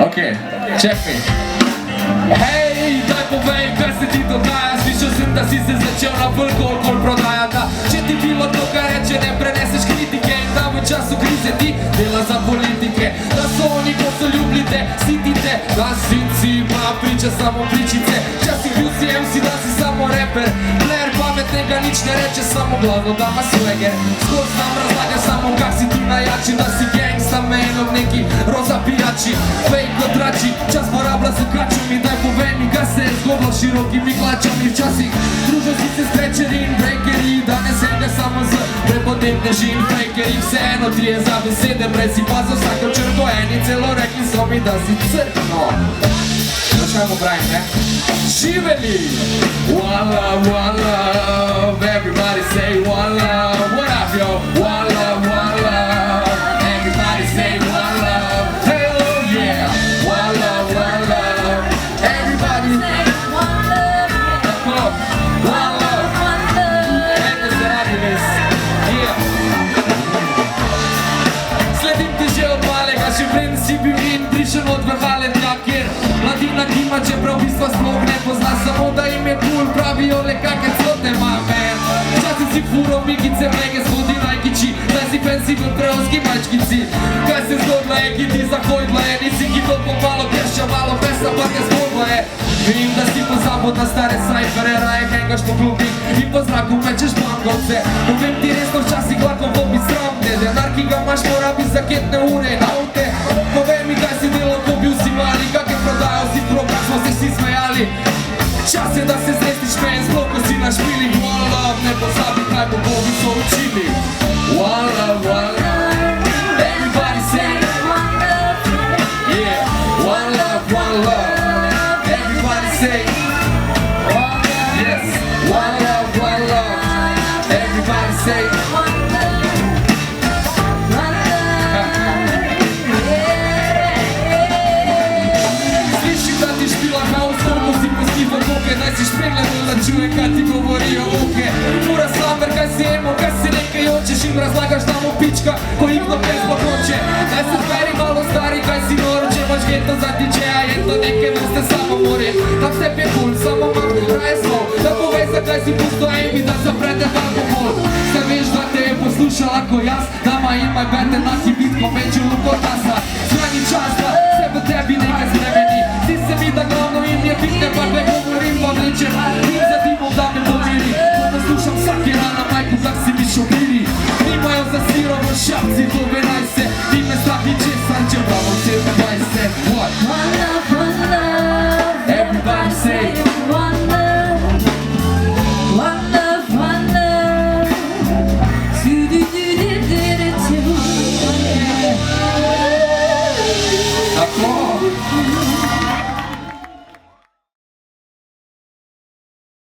Okej, check me. Hej, daj povej, kaj se ti dogaja. Slišal sem, da si se začel na veliko alkohol prodajati. Če ti bilo to, kar reče, ne preneseš kritike. In da v času krize ti dela za politike. Da so oni, ko so ljubljite, sitite. Da si pa priča samo pričice. Včasih bil si MC, da si samo reper. Player pametnega nič ne reče, samo glavno da ima swagger. Skozi nam razlaga samo, kak si ti najjači. Da si gangsta man ob neki roza pijači. Fake odrači, čas porabla za kaču mi. Daj povej mi, kaj se je zgodilo s širokimi hlačami. Včasih družil si se s večeri in breakeri. Danes enega samo z prepotentneži in fakeri. Vseeno ti je za besede, brez si pa za vsako črko. Eni celo rekli so mi, da si crkno. Začnemo pravim, ne? Živeli! One love, one love. Everybody say one love. What up, yo? One love, one love. Everybody say one love. Hell yeah! One love, one love. Everybody say one love. One love, one love. Eno se radi res. Yeah. Sledim ti že od malega, še preden si bil in prišel od vrhale tja, kjer mladina kima, čeprav bistva sploh ne pozna. Samo da im je cool, pravijo le kake cote, my man. Včasih si furo mikice, mlege shodi najkiči. Zdaj si fancy v preoski mačkici. Kaj se zgodila je, ki ti zahodila je. Nisi ki to pomalo kerša, malo pesa pa te zgodila je. Vim, da si pozabil na stare sajfere, raje hengaš po klubih in po zraku mečeš bankovce. No vem ti resno včasih lahko bobi sram, ne denar, ki ga imaš, mora biti za ketne ure in avte. Povej mi, kaj si delal, ko bil si mali, kak je prodajal si program, smo se vsi smejali. Čas je, da se zrestiš men, sploh ko si na špili. One love, ne pozabi, kaj bo Bogi so učili. One love, one love. Everybody say one love. Yeah, one love, one love. Everybody say one love. Yes, one love, one love. Everybody say one love. One love. Slišim, da ti špila haos, koliko si postival koke. Naj si špegljeno, da čuje, kaj ti govorijo oke. Mura slamer, kaj si emo, kaj si nekaj očeš in razlagaš tamo pička, ko jih no pes pokoče. Naj se tveri malo stari, kaj si noro, če imaš geto za DJ-a, je to neke vrste samomore. Tam step je cool, samo mam raje slov. Da povej, zakaj si pusto Amy, da se prete alkohol. Se veš, da te je poslušala ko jaz, dama ima bete na hibitko, među luko tasa. Zrani čas, da se v tebi nekaj spremeni. Ti se mi da glavno in je bitne, pa ne govorim odličen. Nim za dimom da me pomiri, ko da slušam vsake rana majku, kak si mi šokliri. Nimajo za sirovo šapci, to venaj se, ti me strah i česan, če bravo se vaj se. What? One love, one love. Everybody say one love. One love, one love. tako.